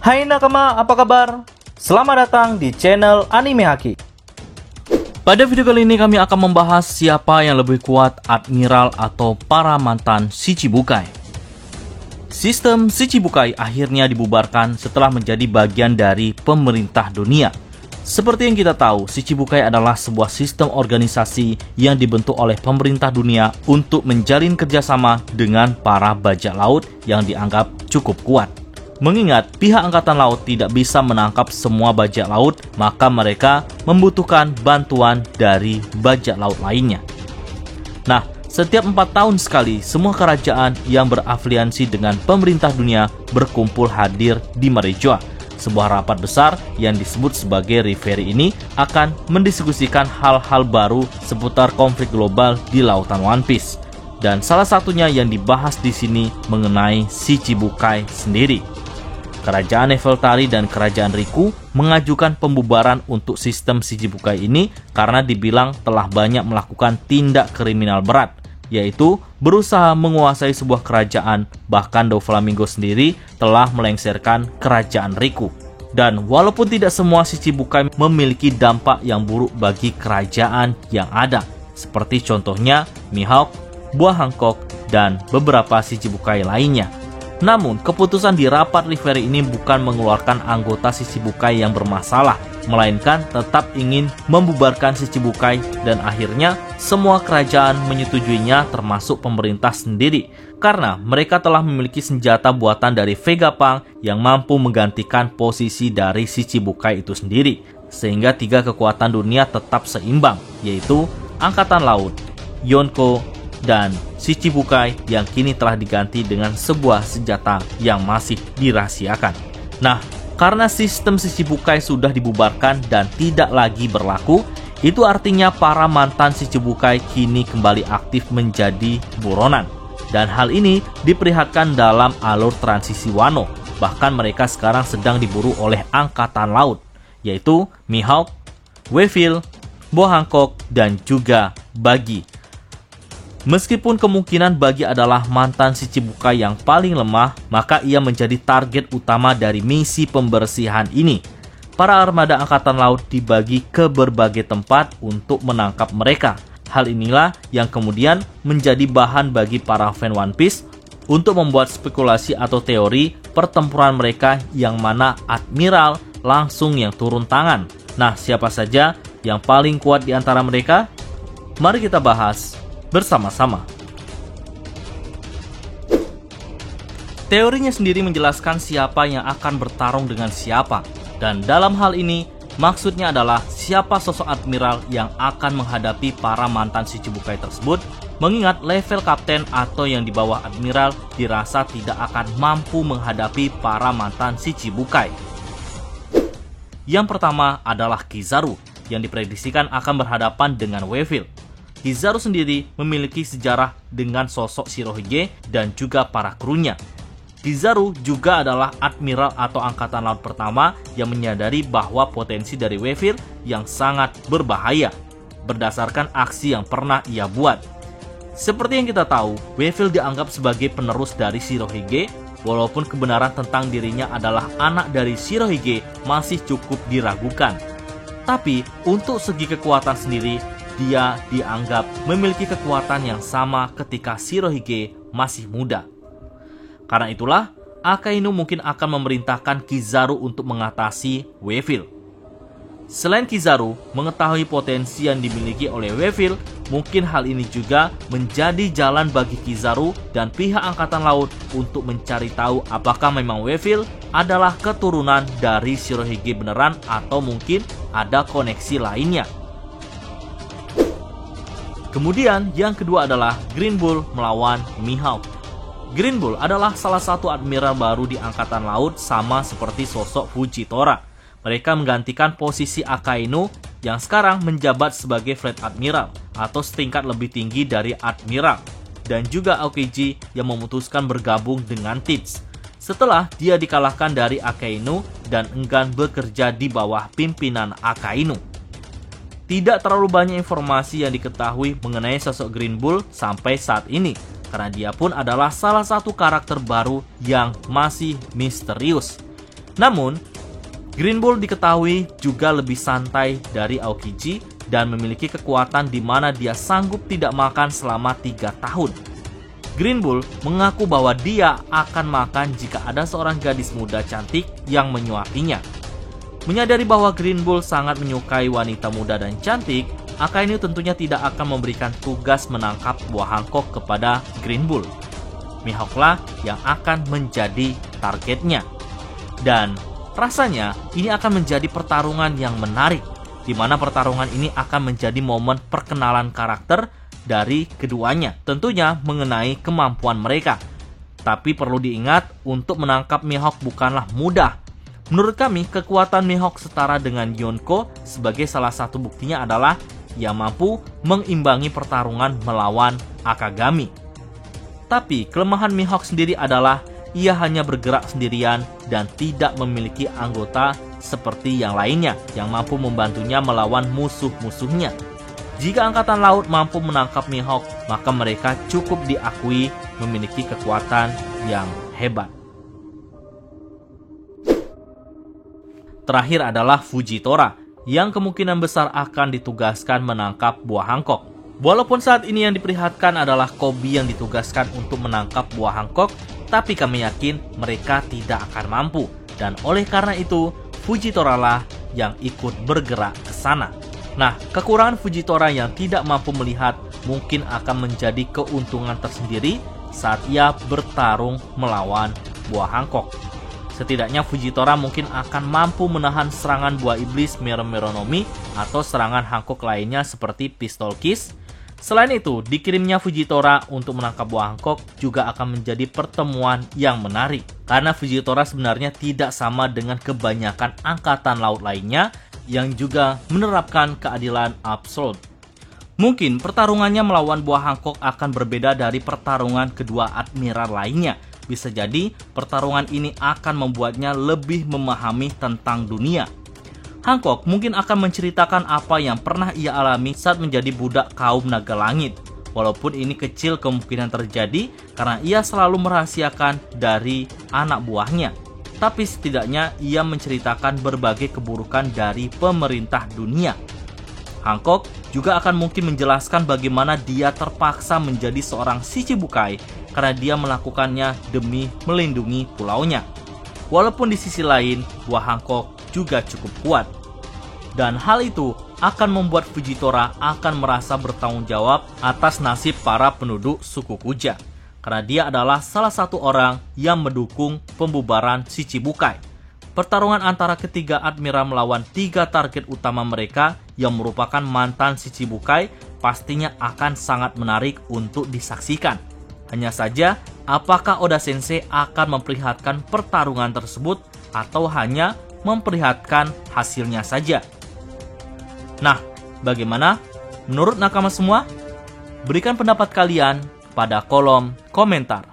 Hai nakama, apa kabar? Selamat datang di channel Anime Haki. Pada video kali ini kami akan membahas siapa yang lebih kuat, Admiral atau para mantan Shichibukai. Sistem Shichibukai akhirnya dibubarkan setelah menjadi bagian dari pemerintah dunia. Seperti yang kita tahu, Shichibukai adalah sebuah sistem organisasi yang dibentuk oleh pemerintah dunia untuk menjalin kerjasama dengan para bajak laut yang dianggap cukup kuat. Mengingat pihak Angkatan Laut tidak bisa menangkap semua bajak laut, maka mereka membutuhkan bantuan dari bajak laut lainnya. Nah, setiap 4 tahun sekali, semua kerajaan yang berafiliasi dengan pemerintah dunia berkumpul hadir di Marejoa. Sebuah rapat besar yang disebut sebagai Reverie ini akan mendiskusikan hal-hal baru seputar konflik global di lautan One Piece. Dan salah satunya yang dibahas di sini mengenai Shichibukai sendiri. Kerajaan Nefeltari dan Kerajaan Riku mengajukan pembubaran untuk sistem Shichibukai ini karena dibilang telah banyak melakukan tindak kriminal berat, yaitu berusaha menguasai sebuah kerajaan. Bahkan Doflamingo sendiri telah melengsarkan kerajaan Riku. Dan walaupun tidak semua Shichibukai memiliki dampak yang buruk bagi kerajaan yang ada, seperti contohnya Mihawk, Buah Hancock, dan beberapa Shichibukai lainnya. Namun, keputusan di rapat Reverie ini bukan mengeluarkan anggota Shichibukai yang bermasalah, melainkan tetap ingin membubarkan Shichibukai, dan akhirnya semua kerajaan menyetujuinya termasuk pemerintah sendiri karena mereka telah memiliki senjata buatan dari Vegapunk yang mampu menggantikan posisi dari Shichibukai itu sendiri, sehingga 3 kekuatan dunia tetap seimbang, yaitu Angkatan Laut, Yonko, dan Shichibukai yang kini telah diganti dengan sebuah senjata yang masih dirahasiakan. Nah, karena sistem Shichibukai sudah dibubarkan dan tidak lagi berlaku, itu artinya para mantan Shichibukai kini kembali aktif menjadi buronan. Dan hal ini diperlihatkan dalam alur transisi Wano. Bahkan mereka sekarang sedang diburu oleh Angkatan Laut, yaitu Mihawk, Weevil, Buah Hancock, dan juga Buggy. Meskipun kemungkinan Buggy adalah mantan Shichibukai yang paling lemah, maka ia menjadi target utama dari misi pembersihan ini. Para armada Angkatan Laut dibagi ke berbagai tempat untuk menangkap mereka. Hal inilah yang kemudian menjadi bahan bagi para fan One Piece untuk membuat spekulasi atau teori pertempuran mereka yang mana Admiral langsung yang turun tangan. Nah, siapa saja yang paling kuat di antara mereka? Mari kita bahas bersama-sama. Teorinya sendiri menjelaskan siapa yang akan bertarung dengan siapa, dan dalam hal ini maksudnya adalah siapa sosok Admiral yang akan menghadapi para mantan Shichibukai tersebut, mengingat level kapten atau yang di bawah Admiral dirasa tidak akan mampu menghadapi para mantan Shichibukai. Yang pertama adalah Kizaru yang diprediksikan akan berhadapan dengan Weevil. Kizaru sendiri memiliki sejarah dengan sosok Shirohige dan juga para krunya. Kizaru juga adalah Admiral atau Angkatan Laut pertama yang menyadari bahwa potensi dari Weevil yang sangat berbahaya berdasarkan aksi yang pernah ia buat. Seperti yang kita tahu, Weevil dianggap sebagai penerus dari Shirohige, walaupun kebenaran tentang dirinya adalah anak dari Shirohige masih cukup diragukan. Tapi untuk segi kekuatan sendiri, dia dianggap memiliki kekuatan yang sama ketika Shirohige masih muda. Karena itulah, Akainu mungkin akan memerintahkan Kizaru untuk mengatasi Weevil. Selain Kizaru mengetahui potensi yang dimiliki oleh Weevil, mungkin hal ini juga menjadi jalan bagi Kizaru dan pihak Angkatan Laut untuk mencari tahu apakah memang Weevil adalah keturunan dari Shirohige beneran atau mungkin ada koneksi lainnya. Kemudian yang kedua adalah Green Bull melawan Mihawk. Green Bull adalah salah satu admiral baru di Angkatan Laut, sama seperti sosok Fujitora. Mereka menggantikan posisi Akainu yang sekarang menjabat sebagai Fleet Admiral atau setingkat lebih tinggi dari Admiral, dan juga Aokiji yang memutuskan bergabung dengan Teach setelah dia dikalahkan dari Akainu dan enggan bekerja di bawah pimpinan Akainu. Tidak terlalu banyak informasi yang diketahui mengenai sosok Green Bull sampai saat ini, karena dia pun adalah salah satu karakter baru yang masih misterius. Namun, Green Bull diketahui juga lebih santai dari Aokiji dan memiliki kekuatan di mana dia sanggup tidak makan selama 3 tahun. Green Bull mengaku bahwa dia akan makan jika ada seorang gadis muda cantik yang menyuapinya. Menyadari bahwa Green Bull sangat menyukai wanita muda dan cantik, Akainu tentunya tidak akan memberikan tugas menangkap buah Hancock kepada Green Bull. Mihawk lah yang akan menjadi targetnya. Dan rasanya ini akan menjadi pertarungan yang menarik, di mana pertarungan ini akan menjadi momen perkenalan karakter dari keduanya, tentunya mengenai kemampuan mereka. Tapi perlu diingat, untuk menangkap Mihawk bukanlah mudah. Menurut kami, kekuatan Mihawk setara dengan Yonko. Sebagai salah satu buktinya adalah ia mampu mengimbangi pertarungan melawan Akagami. Tapi kelemahan Mihawk sendiri adalah ia hanya bergerak sendirian dan tidak memiliki anggota seperti yang lainnya yang mampu membantunya melawan musuh-musuhnya. Jika Angkatan Laut mampu menangkap Mihawk, maka mereka cukup diakui memiliki kekuatan yang hebat. Terakhir adalah Fujitora, yang kemungkinan besar akan ditugaskan menangkap buah Hancock. Walaupun saat ini yang diperlihatkan adalah Koby yang ditugaskan untuk menangkap buah Hancock, tapi kami yakin mereka tidak akan mampu. Dan oleh karena itu, Fujitora lah yang ikut bergerak ke sana. Nah, kekurangan Fujitora yang tidak mampu melihat mungkin akan menjadi keuntungan tersendiri saat ia bertarung melawan buah Hancock. Setidaknya Fujitora mungkin akan mampu menahan serangan buah iblis Meronomi atau serangan Hancock lainnya seperti Pistol Kiss. Selain itu, dikirimnya Fujitora untuk menangkap buah Hancock juga akan menjadi pertemuan yang menarik. Karena Fujitora sebenarnya tidak sama dengan kebanyakan angkatan laut lainnya yang juga menerapkan keadilan absolut. Mungkin pertarungannya melawan buah Hancock akan berbeda dari pertarungan kedua admiral lainnya. Bisa jadi pertarungan ini akan membuatnya lebih memahami tentang dunia. Hancock mungkin akan menceritakan apa yang pernah ia alami saat menjadi budak kaum naga langit. Walaupun ini kecil kemungkinan terjadi karena ia selalu merahasiakan dari anak buahnya. Tapi setidaknya ia menceritakan berbagai keburukan dari pemerintah dunia. Hancock juga akan mungkin menjelaskan bagaimana dia terpaksa menjadi seorang Shichibukai karena dia melakukannya demi melindungi pulaunya. Walaupun di sisi lain, buah Hancock juga cukup kuat. Dan hal itu akan membuat Fujitora akan merasa bertanggung jawab atas nasib para penduduk suku Kuja. Karena dia adalah salah satu orang yang mendukung pembubaran Shichibukai. Pertarungan antara ketiga admiral melawan 3 target utama mereka yang merupakan mantan Shichibukai pastinya akan sangat menarik untuk disaksikan. Hanya saja, apakah Oda Sensei akan memperlihatkan pertarungan tersebut atau hanya memperlihatkan hasilnya saja? Nah, bagaimana menurut nakama semua? Berikan pendapat kalian pada kolom komentar.